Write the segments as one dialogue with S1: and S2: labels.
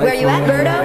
S1: Where you at, Berto?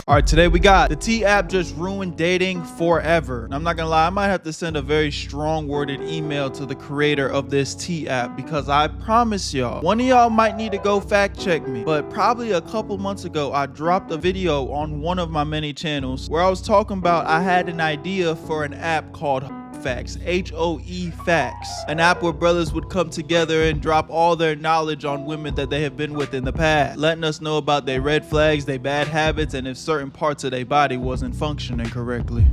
S2: All right, today we got the T app just ruined dating forever. And I'm not gonna lie, I might have to send a very strong worded email to the creator of this T app, because I promise y'all, one of y'all might need to go fact check me. But probably a couple months ago, I dropped a video on one of my many channels where I was talking about I had an idea for an app called Facts, H-O-E Facts, an app where brothers would come together and drop all their knowledge on women that they have been with in the past, letting us know about their red flags, their bad habits, and if certain parts of their body wasn't functioning correctly.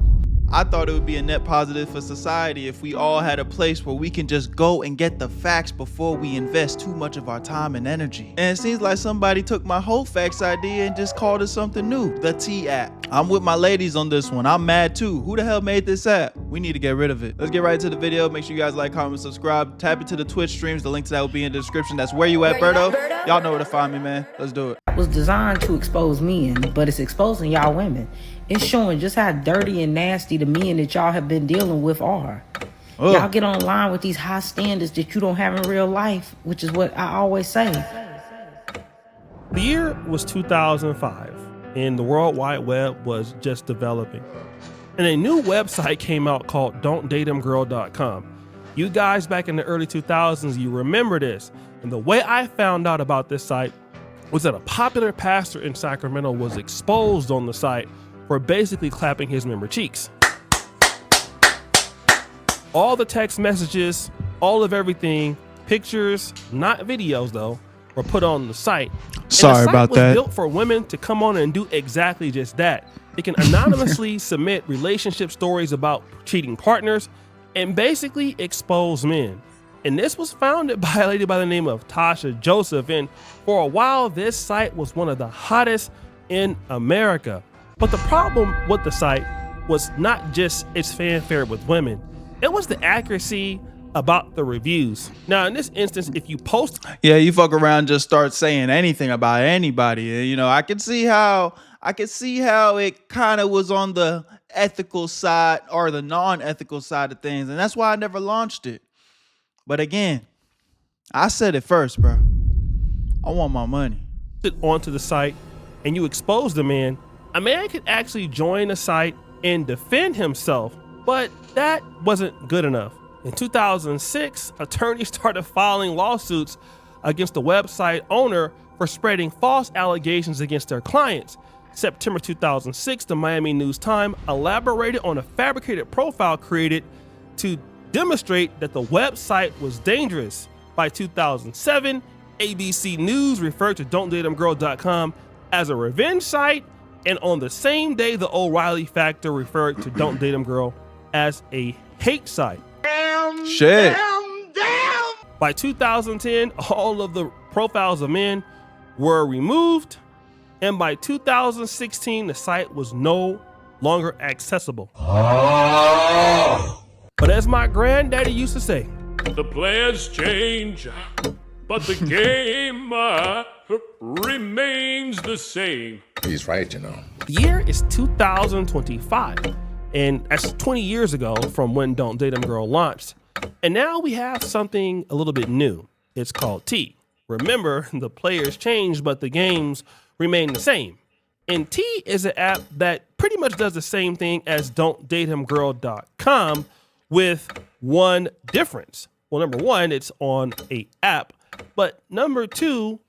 S2: I thought it would be a net positive for society if we all had a place where we can just go and get the facts before we invest too much of our time and energy. And it seems like somebody took my whole facts idea and just called it something new, the T app. I'm with my ladies on this one. I'm mad too. Who the hell made this app? We need to get rid of it. Let's get right into the video. Make sure you guys like, comment, subscribe. Tap into the Twitch streams. The link to that will be in the description. That's Where You At, Berto. Y'all know where to find me, man. Let's do it.
S3: Was designed to expose men, but it's exposing y'all women. It's showing just how dirty and nasty the men that y'all have been dealing with are. Y'all get online with these high standards that you don't have in real life, which is what I always say.
S4: The year was 2005, and the World Wide Web was just developing. And a new website came out called Don'tDateHimGirl.com. You guys back in the early 2000s, you remember this. And the way I found out about this site was that a popular pastor in Sacramento was exposed on the site for basically clapping his member cheeks. All the text messages, all of everything, pictures, not videos though, were put on the site.
S2: Sorry about that.
S4: It was built for women to come on and do exactly just that. They can anonymously submit relationship stories about cheating partners and basically expose men. And this was founded by a lady by the name of Tasha Joseph. And for a while, this site was one of the hottest in America. But the problem with the site was not just its fanfare with women. It was the accuracy about the reviews. Now, in this instance, if you post...
S2: Yeah, you fuck around, just start saying anything about anybody. You know, I can see how it kind of was on the ethical side or the non-ethical side of things. And that's why I never launched it. But again, I said it first, bro. I want my money.
S4: Onto the site and you expose the man, a man could actually join the site and defend himself, but that wasn't good enough. In 2006, attorneys started filing lawsuits against the website owner for spreading false allegations against their clients. September 2006, the Miami News-Times elaborated on a fabricated profile created to demonstrate that the website was dangerous. By 2007, ABC News referred to Don'tDateHimGirl.com as a revenge site, and on the same day, the O'Reilly Factor referred to Don't Date 'Em Girl as a hate site.
S2: Shit.
S4: By 2010, all of the profiles of men were removed, and by 2016, the site was no longer accessible. But as my granddaddy used to say,
S5: the players change, but the game remains the same.
S6: He's right, you know.
S4: The year is 2025, and that's 20 years ago from when Don't Date 'Em Girl launched. And now we have something a little bit new. It's called T. Remember, the players change, but the games remain the same. And T is an app that pretty much does the same thing as Don'tDateHimGirl.com, with one difference. Well, number one, it's on a app, but number two,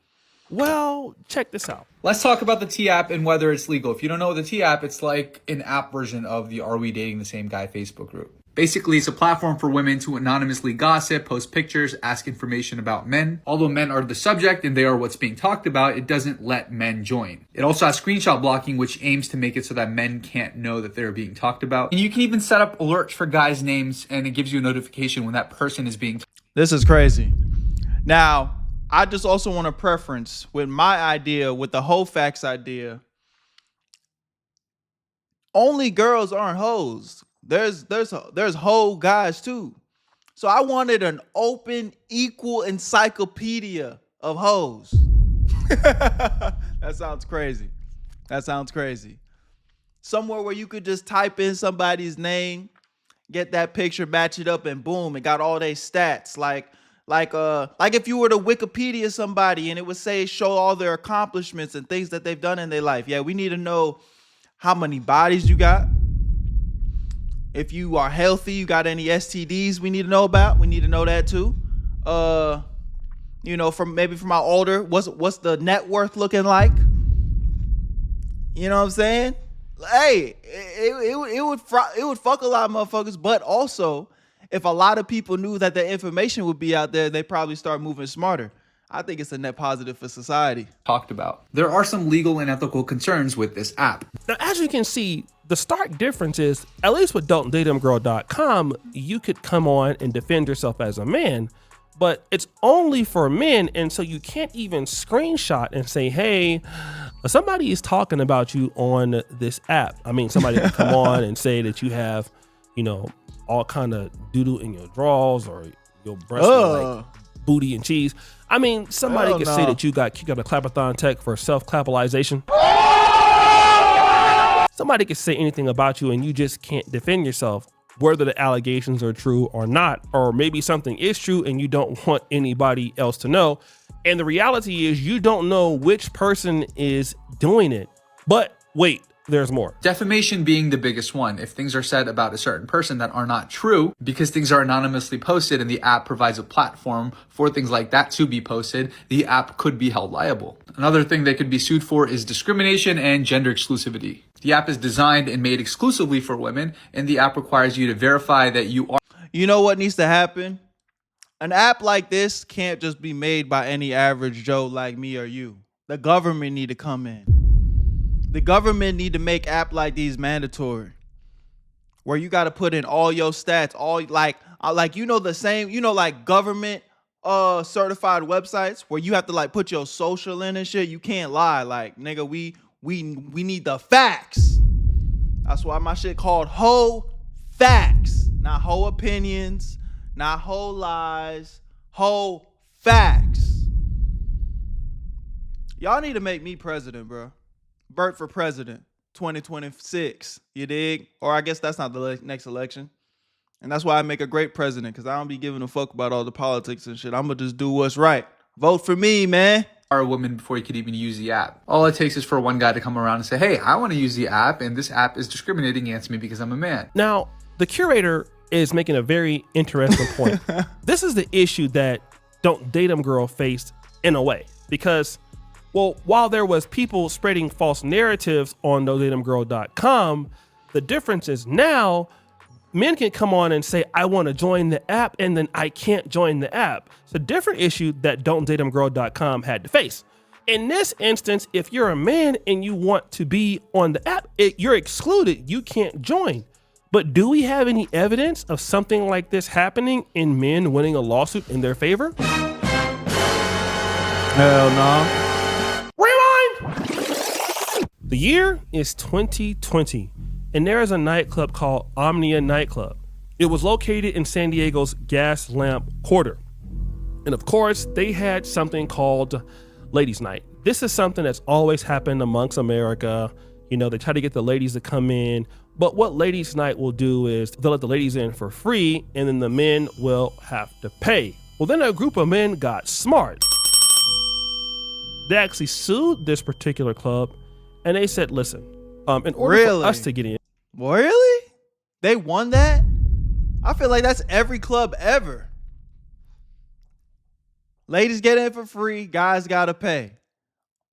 S4: well, check this out.
S7: Let's talk about the T app and whether it's legal. If you don't know the T app, it's like an app version of the Are We Dating the Same Guy Facebook group. Basically, it's a platform for women to anonymously gossip, post pictures, ask information about men. Although men are the subject and they are what's being talked about, it doesn't let men join. It also has screenshot blocking, which aims to make it so that men can't know that they're being talked about. And you can even set up alerts for guys' names, and it gives you a notification when that person is being...
S2: This is crazy. Now, I just also want to preference with my idea, with the whole facts idea. Only girls aren't hoes. There's hoe guys too. So I wanted an open, equal encyclopedia of hoes. That sounds crazy. That sounds crazy. Somewhere where you could just type in somebody's name, get that picture, match it up, and boom, it got all their stats. Like if you were to Wikipedia somebody and it would say show all their accomplishments and things that they've done in their life. Yeah, we need to know how many bodies you got. If you are healthy, you got any STDs we need to know about. We need to know that too. You know, from our older, what's the net worth looking like? You know what I'm saying? Hey, it would fuck a lot of motherfuckers, but also if a lot of people knew that the information would be out there, they probably start moving smarter. I think it's a net positive for society.
S7: Talked about. There are some legal and ethical concerns with this app.
S4: Now, as you can see, the stark difference is, at least with Don'tDateHimGirl.com, you could come on and defend yourself as a man, but it's only for men, and so you can't even screenshot and say, hey, somebody is talking about you on this app. I mean, somebody can come on and say that you have, you know, all kind of doodle in your drawers or your breast like booty and cheese. I mean, somebody could say that you got kicked out of Clapathon Tech for self-clapalization. Somebody could say anything about you and you just can't defend yourself, whether the allegations are true or not, or maybe something is true and you don't want anybody else to know. And the reality is you don't know which person is doing it. But wait, there's more.
S7: Defamation being the biggest one. If things are said about a certain person that are not true, because things are anonymously posted and the app provides a platform for things like that to be posted, the app could be held liable. Another thing they could be sued for is discrimination and gender exclusivity. The app is designed and made exclusively for women, and the app requires you to verify that you are.
S2: You know what needs to happen? An app like this can't just be made by any average Joe like me or you. The government need to come in. The government need to make app like these mandatory, where you got to put in all your stats, all like the same, like government certified websites where you have to like put your social in and shit. You can't lie, like nigga, we need the facts. That's why my shit called Ho Facts, not Ho Opinions, not Ho Lies, Ho Facts. Y'all need to make me president, bro. Bert for president, 2026. You dig? Or I guess that's not the next election. And that's why I make a great president, because I don't be giving a fuck about all the politics and shit. I'm going to just do what's right. Vote for me, man.
S7: A woman before you could even use the app. All it takes is for one guy to come around and say, hey, I want to use the app, and this app is discriminating against me because I'm a man.
S4: Now, the curator is making a very interesting point. This is the issue that Don't Date 'Em Girl faced in a way, because well, while there was people spreading false narratives on Don'tDateHimGirl.com, the difference is now men can come on and say, I want to join the app, and then I can't join the app. It's a different issue that Don'tDateHimGirl.com had to face. In this instance, if you're a man and you want to be on the app, you're excluded. You can't join. But do we have any evidence of something like this happening in men winning a lawsuit in their favor?
S2: Hell no.
S4: The year is 2020, and there is a nightclub called Omnia Nightclub. It was located in San Diego's Gas Lamp Quarter. And of course, they had something called Ladies Night. This is something that's always happened amongst America. You know, they try to get the ladies to come in, but what Ladies Night will do is they'll let the ladies in for free, and then the men will have to pay. Well, then a group of men got smart. They actually sued this particular club, and they said, listen, in order for us to get in.
S2: Really? They won that? I feel like that's every club ever. Ladies get in for free, guys gotta pay.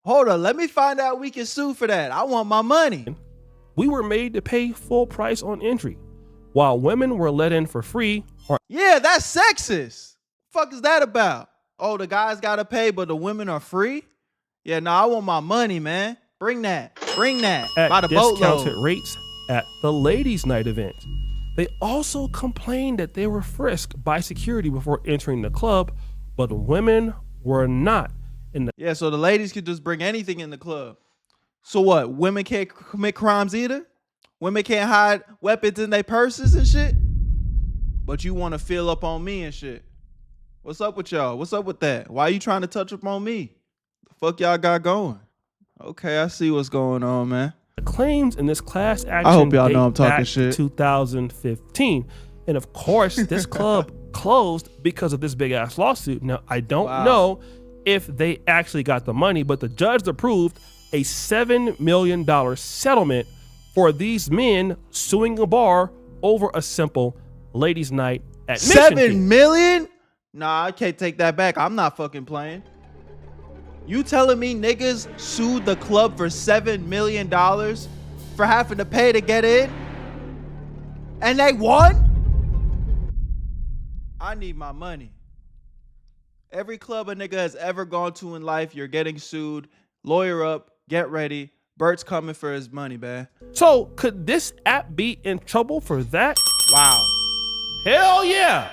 S2: Hold on, let me find out we can sue for that. I want my money.
S4: We were made to pay full price on entry, while women were let in for free.
S2: Yeah, that's sexist. Fuck is that about? Oh, the guys gotta pay, but the women are free? Yeah, no, I want my money, man. Bring that.
S4: At
S2: by the
S4: discounted
S2: boatload.
S4: rates at the Ladies Night event. They also complained that they were frisked by security before entering the club, but women were not.
S2: Yeah, so the ladies could just bring anything in the club. So what? Women can't commit crimes either? Women can't hide weapons in their purses and shit? But you want to fill up on me and shit. What's up with y'all? What's up with that? Why you trying to touch up on me? The fuck y'all got going? Okay, I see what's going on, man.
S4: The claims in this class action
S2: I hope y'all know I'm
S4: date
S2: talking
S4: back
S2: shit.
S4: to 2015. And of course, this club closed because of this big ass lawsuit. Now, I don't know if they actually got the money, but the judge approved a $7 million settlement for these men suing a bar over a simple ladies' night admission fee.
S2: $7 million? Nah, I can't take that back. I'm not fucking playing. You telling me niggas sued the club for $7 million for having to pay to get in? And they won? I need my money. Every club a nigga has ever gone to in life, you're getting sued. Lawyer up, get ready. Bert's coming for his money, man.
S4: So could this app be in trouble for that?
S2: Wow.
S4: Hell yeah.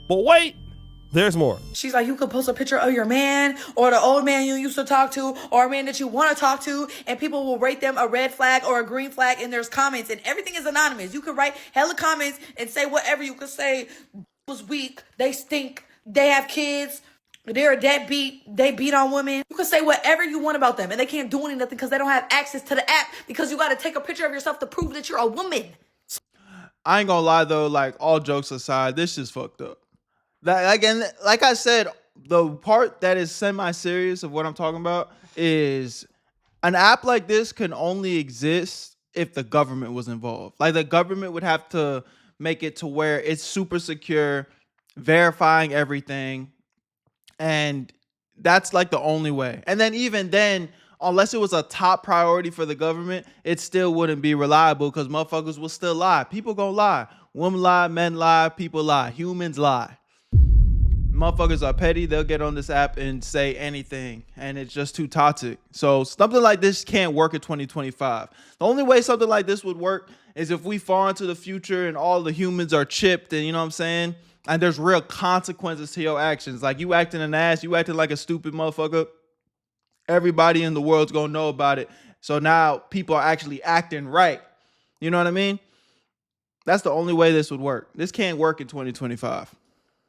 S4: But wait, there's more.
S1: She's like, you could post a picture of your man or the old man you used to talk to or a man that you want to talk to, and people will rate them a red flag or a green flag, and there's comments, and everything is anonymous. You could write hella comments and say whatever. You could say, was weak, they stink, they have kids, they're a deadbeat, they beat on women. You can say whatever you want about them, and they can't do anything because they don't have access to the app, because you got to take a picture of yourself to prove that you're a woman.
S2: I ain't gonna lie though, like all jokes aside, this is fucked up. That again, like I said, the part that is semi-serious of what I'm talking about is an app like this can only exist if the government was involved. Like the government would have to make it to where it's super secure, verifying everything. And that's like the only way. And then even then, unless it was a top priority for the government, it still wouldn't be reliable because motherfuckers will still lie. People gonna lie. Women lie, men lie, people lie, humans lie. Motherfuckers are petty. They'll get on this app and say anything, and it's just too toxic. So something like this can't work in 2025. The only way something like this would work is if we fall into the future and all the humans are chipped, and you know what I'm saying? And there's real consequences to your actions. Like you acting an ass, you acting like a stupid motherfucker. Everybody in the world's gonna know about it. So now people are actually acting right. You know what I mean? That's the only way this would work. This can't work in 2025.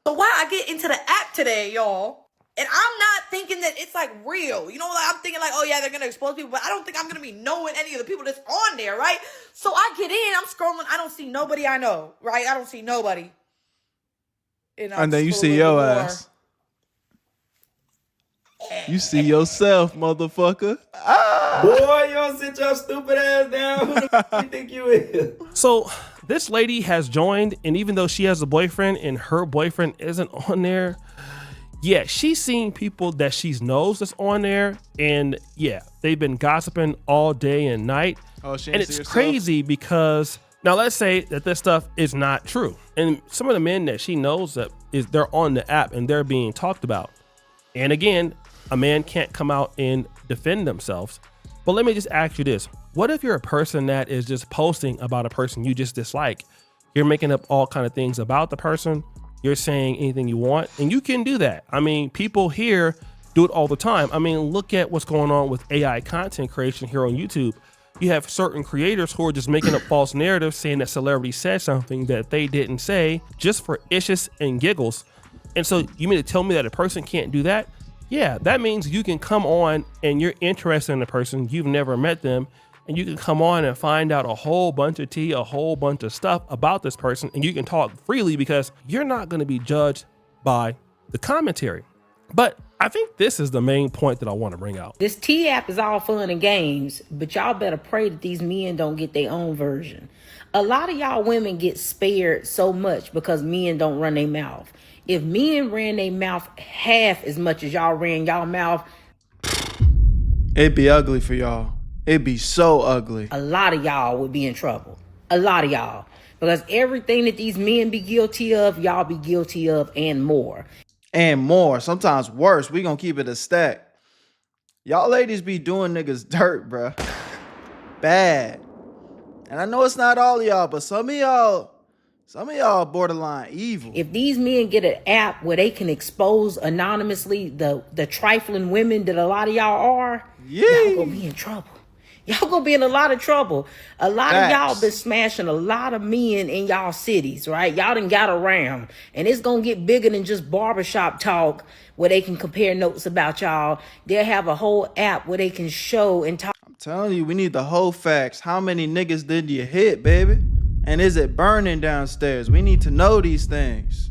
S1: So why I get into the app today, y'all, and I'm not thinking that it's like real. You know, like I'm thinking like, oh yeah, they're gonna expose people, but I don't think I'm gonna be knowing any of the people that's on there, right? So I get in, I'm scrolling, I don't see nobody I know, right? I don't see nobody.
S2: And then you see your ass. You see yourself, motherfucker. Ah!
S6: Boy, you don't sit your stupid ass down. Who the f*** you think you is?
S4: So this lady has joined, and even though she has a boyfriend and her boyfriend isn't on there, yeah, she's seeing people that she knows that's on there, and yeah, they've been gossiping all day and night.
S2: Oh, she
S4: and
S2: ain't see
S4: it's
S2: herself?
S4: crazy because now let's say that this stuff is not true, and some of the men that she knows that they're on the app and they're being talked about. And again, a man can't come out and defend themselves. But let me just ask you this. What if you're a person that is just posting about a person you just dislike? You're making up all kind of things about the person. You're saying anything you want, and you can do that. I mean, people here do it all the time. I mean, look at what's going on with AI content creation here on YouTube. You have certain creators who are just making up false narratives saying that celebrities said something that they didn't say just for issues and giggles. And so you mean to tell me that a person can't do that? Yeah, that means you can come on and you're interested in a person, you've never met them, and you can come on and find out a whole bunch of tea, a whole bunch of stuff about this person, and you can talk freely because you're not going to be judged by the commentary. But I think this is the main point that I want to bring out.
S3: This T app is all fun and games, but y'all better pray that these men don't get their own version. A lot of y'all women get spared so much because men don't run their mouth. If men ran their mouth half as much as y'all ran y'all mouth,
S2: It'd be ugly for y'all. It'd be so ugly.
S3: a lot of y'all would be in trouble. A lot of y'all. Because everything that these men be guilty of, y'all be guilty of and more.
S2: And more, sometimes worse. We gonna keep it a stack. Y'all ladies be doing niggas dirt, bruh. Bad. And I know it's not all of y'all, but some of y'all borderline evil.
S3: If these men get an app where they can expose anonymously the trifling women that a lot of y'all are, y'all gonna be in trouble. Y'all gonna be in a lot of trouble. A lot of y'all been smashing a lot of men in y'all cities, right? Y'all done got around. And it's gonna get bigger than just barbershop talk where they can compare notes about y'all. They'll have a whole app where they can show and talk.
S2: Telling you, we need the whole facts. How many niggas did you hit, baby? And is it burning downstairs? We need to know these things.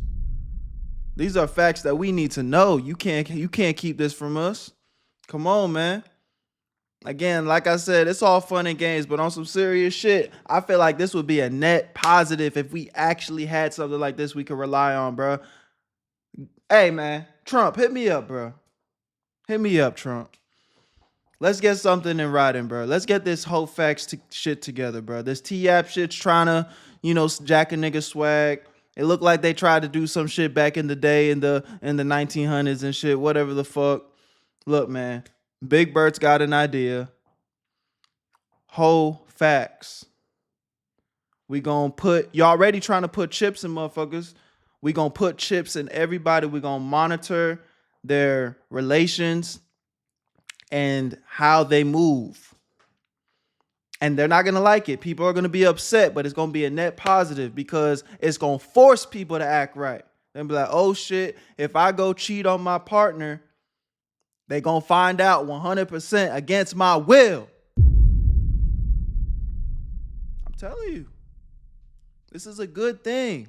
S2: These are facts that we need to know. You can't keep this from us. Come on, man. Again, like I said, it's all fun and games, but on some serious shit, I feel like this would be a net positive if we actually had something like this we could rely on, bro. Hey, man, Trump, hit me up, bro. Hit me up, Trump. Let's get something in writing, bro. Let's get this whole facts shit together, bro. This T-App shit's trying to, jack a nigga swag. It looked like they tried to do some shit back in the day in the 1900s and shit, whatever the fuck. Look, man, Big Bert's got an idea. Whole facts. We gonna put, y'all already trying to put chips in motherfuckers. We gonna put chips in everybody. We gonna monitor their relations and how they move. And they're not going to like it. People are going to be upset, but it's going to be a net positive because it's going to force people to act right. They'll be like, oh shit, if I go cheat on my partner, they're going to find out 100% against my will. I'm telling you, this is a good thing.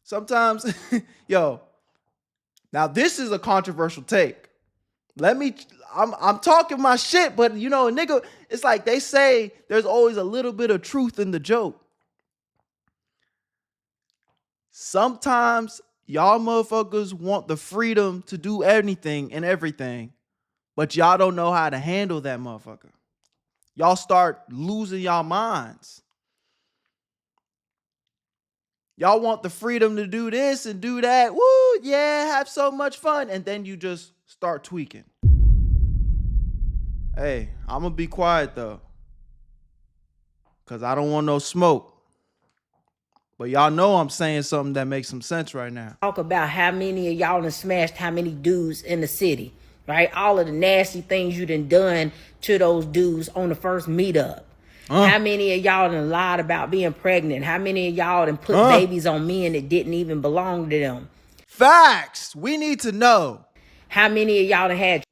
S2: Sometimes, yo, now this is a controversial take. I'm talking my shit, but nigga, it's like they say there's always a little bit of truth in the joke. Sometimes y'all motherfuckers want the freedom to do anything and everything, but y'all don't know how to handle that motherfucker. Y'all start losing y'all minds. Y'all want the freedom to do this and do that. Woo, yeah, have so much fun. And then you just start tweaking. Hey, I'm going to be quiet though, because I don't want no smoke. But y'all know I'm saying something that makes some sense right now.
S3: Talk about how many of y'all done smashed how many dudes in the city, right? All of the nasty things you done to those dudes on the first meetup. How many of y'all done lied about being pregnant? How many of y'all done put babies on men that didn't even belong to them?
S2: Facts. We need to know. How
S3: many of y'all done had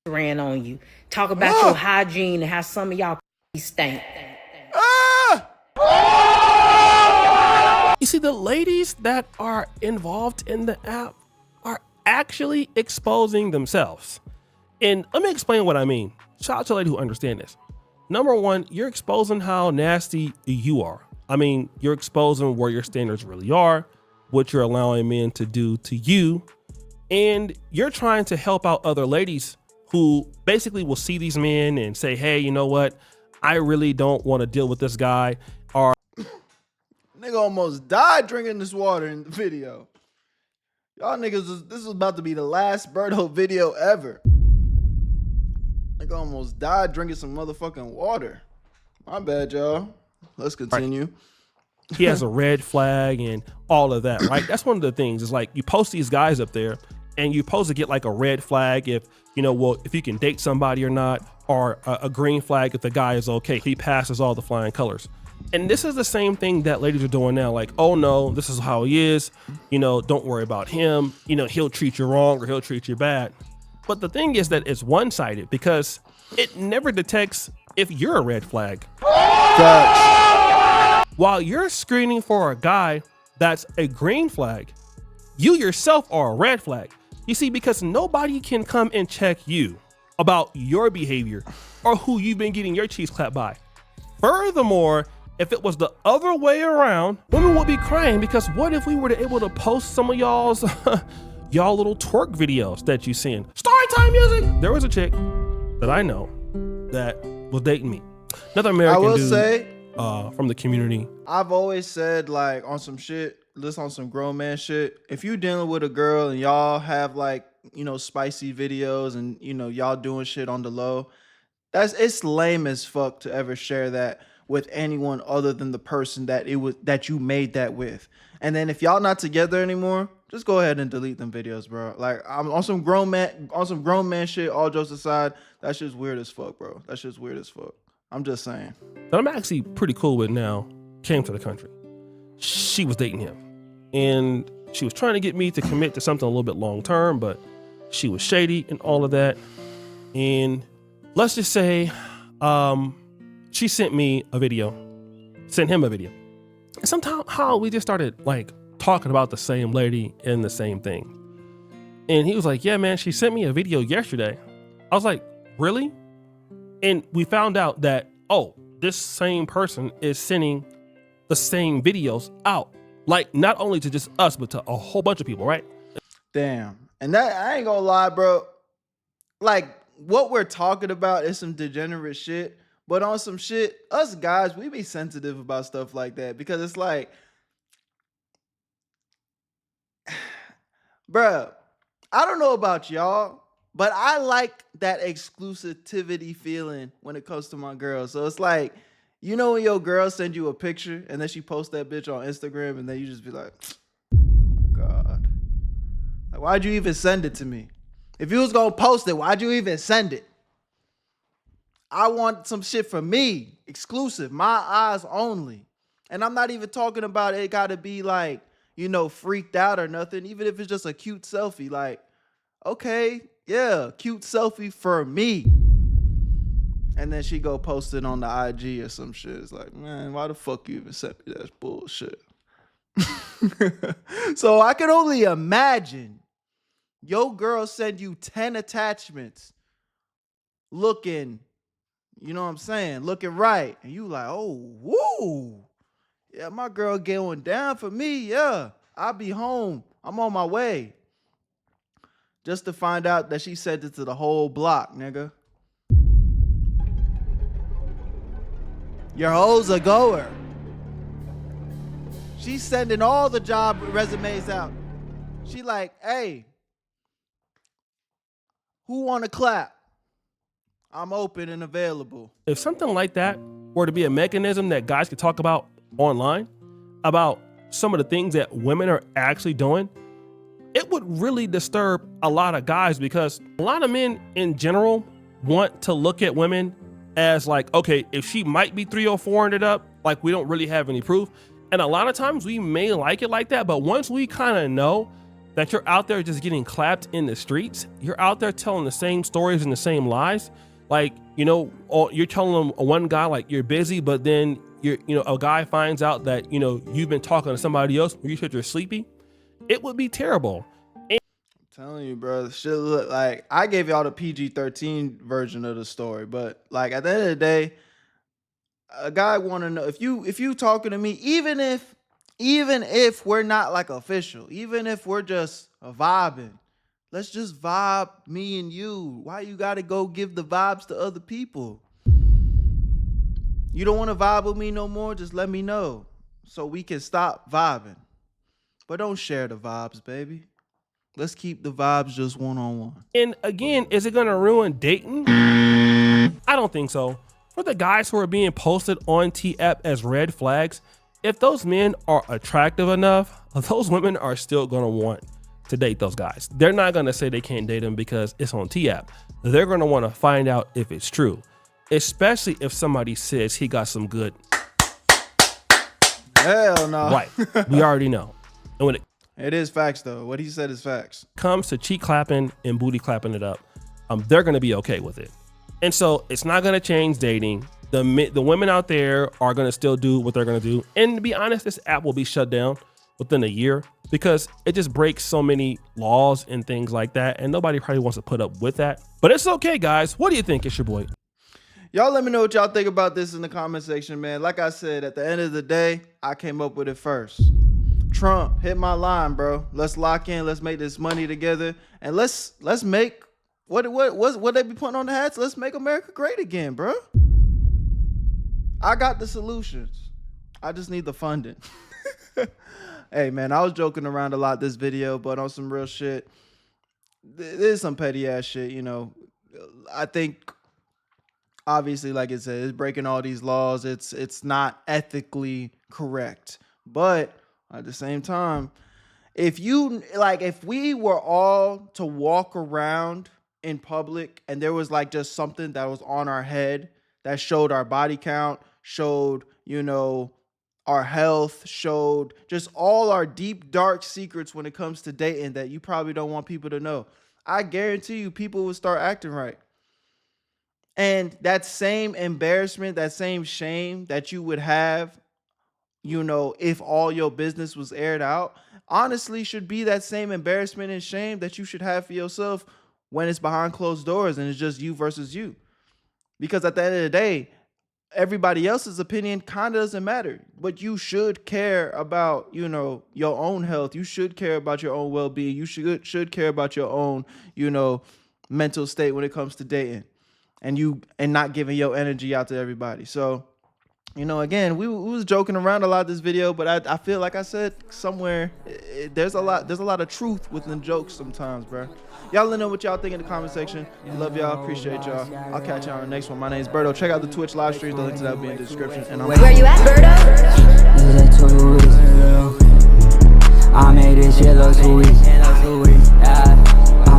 S3: ran on you? Talk about your hygiene and how some of y'all stink.
S4: You see, the ladies that are involved in the app are actually exposing themselves. And let me explain what I mean. Shout out to a lady who understands this. Number one, you're exposing how nasty you are. I mean, you're exposing where your standards really are, what you're allowing men to do to you, and you're trying to help out other ladies who basically will see these men and say, hey, you know what? I really don't want to deal with this guy. Or
S2: nigga almost died drinking this water in the video. Y'all niggas, this is about to be the last Berto video ever. Nigga almost died drinking some motherfucking water. My bad, y'all. Let's continue.
S4: Right. He has a red flag and all of that, right? That's one of the things is like you post these guys up there and you're supposed to get like a red flag if, if you can date somebody or not, or a green flag if the guy is okay. He passes all the flying colors. And this is the same thing that ladies are doing now. Like, oh no, this is how he is. Don't worry about him. He'll treat you wrong or he'll treat you bad. But the thing is that it's one-sided because it never detects if you're a red flag. While you're screening for a guy that's a green flag, you yourself are a red flag. You see, because nobody can come and check you about your behavior or who you've been getting your cheeks clapped by. Furthermore, if it was the other way around, women would be crying because what if we were able to post some of y'all's y'all little twerk videos that you seen? Storytime music. There was a chick that I know that was dating me. Another American dude from the community.
S2: I've always said, like, on some shit, listen, on some grown man shit, if you dealing with a girl and y'all have like, spicy videos and, y'all doing shit on the low, it's lame as fuck to ever share that with anyone other than the person that you made that with. And then if y'all not together anymore, just go ahead and delete them videos, bro. Like, I'm on some grown man shit, all jokes aside, that shit's weird as fuck, bro. That shit's weird as fuck. I'm just saying.
S4: That I'm actually pretty cool with now came to the country. She was dating him and she was trying to get me to commit to something a little bit long term, but she was shady and all of that. And let's just say She sent me a video, sent him a video. And somehow we just started like talking about the same lady and the same thing. And he was like, yeah, man, she sent me a video yesterday. I was like, really? And we found out that, oh, this same person is sending the same videos out. Like not only to just us, but to a whole bunch of people, right?
S2: Damn. And that, I ain't gonna lie, bro. Like, what we're talking about is some degenerate shit. But on some shit, us guys, we be sensitive about stuff like that. Because it's like, bruh, I don't know about y'all, but I like that exclusivity feeling when it comes to my girl. So it's like, you know when your girl send you a picture and then she posts that bitch on Instagram and then you just be like, oh God. Like, why'd you even send it to me? If you was gonna post it, why'd you even send it? I want some shit for me, exclusive, my eyes only. And I'm not even talking about it gotta be like, you know, freaked out or nothing. Even if it's just a cute selfie, like, okay, yeah, cute selfie for me. And then she go post it on the IG or some shit. It's like, man, why the fuck you even sent me that bullshit? So I can only imagine your girl send you 10 attachments looking, you know what I'm saying, looking right. And you like, oh, woo. Yeah, my girl going down for me. Yeah, I'll be home. I'm on my way. Just to find out that she sent it to the whole block, nigga. Your hoe's a goer. She's sending all the job resumes out. She like, hey, who want to clap? I'm open and available.
S4: If something like that were to be a mechanism that guys could talk about online, about some of the things that women are actually doing, it would really disturb a lot of guys, because a lot of men in general want to look at women as like, okay, if she might be 3 or 400 up, like we don't really have any proof. And a lot of times we may like it like that, but once we kind of know that you're out there just getting clapped in the streets, you're out there telling the same stories and the same lies. Like, you know, you're telling one guy like you're busy, but then a guy finds out that, you know, you've been talking to somebody else when you said you're sleepy. It would be terrible.
S2: I'm telling you, bro, shit look like, I gave y'all the PG-13 version of the story, but like at the end of the day, a guy want to know if you talking to me, even if we're not like official, even if we're just vibing, let's just vibe, me and you. Why you gotta go give the vibes to other people? You don't want to vibe with me no more? Just let me know so we can stop vibing. But don't share the vibes, baby. Let's keep the vibes just one-on-one.
S4: And again, is it gonna ruin dating? I don't think so. For the guys who are being posted on T-App as red flags, if those men are attractive enough, those women are still gonna want to date those guys. They're not gonna say they can't date them because it's on T-App. They're gonna wanna find out if it's true, especially if somebody says he got some good.
S2: Hell no.
S4: Right, we already know. And when
S2: it is facts though. What he said is facts.
S4: Comes to cheek clapping and booty clapping it up, they're gonna be okay with it. And so it's not gonna change dating. The women out there are gonna still do what they're gonna do. And to be honest, this app will be shut down within a year because it just breaks so many laws and things like that. And nobody probably wants to put up with that. But it's okay, guys. What do you think? It's your boy.
S2: Y'all let me know what y'all think about this in the comment section, man. Like I said, at the end of the day, I came up with it first. Trump, hit my line, bro. Let's lock in. Let's make this money together. And let's make what they be putting on the hats? Let's make America great again, bro. I got the solutions. I just need the funding. Hey, man, I was joking around a lot this video, but on some real shit, there's some petty ass shit, you know. I think, obviously, like it said, it's breaking all these laws. It's not ethically correct. But at the same time, if we were all to walk around in public and there was like just something that was on our head that showed our body count, showed, you know, our health, showed just all our deep, dark secrets when it comes to dating that you probably don't want people to know, I guarantee you people would start acting right. And that same embarrassment, that same shame that you would have, you know, if all your business was aired out, honestly should be that same embarrassment and shame that you should have for yourself when it's behind closed doors and it's just you versus you. Because at the end of the day, everybody else's opinion kind of doesn't matter, but you should care about, you know, your own health. You should care about your own well-being. You should care about your own, you know, mental state when it comes to dating, and not giving your energy out to everybody. So, you know, again, we was joking around a lot this video, but I feel like I said somewhere, there's a lot of truth within jokes sometimes, bro. Y'all let me know what y'all think in the comment section. Love y'all, appreciate y'all. I'll catch y'all on the next one. My name's Berto. Check out the Twitch live streams. The link to that will be in the description. And
S8: Where you at, Berto? I made this shit look sweet.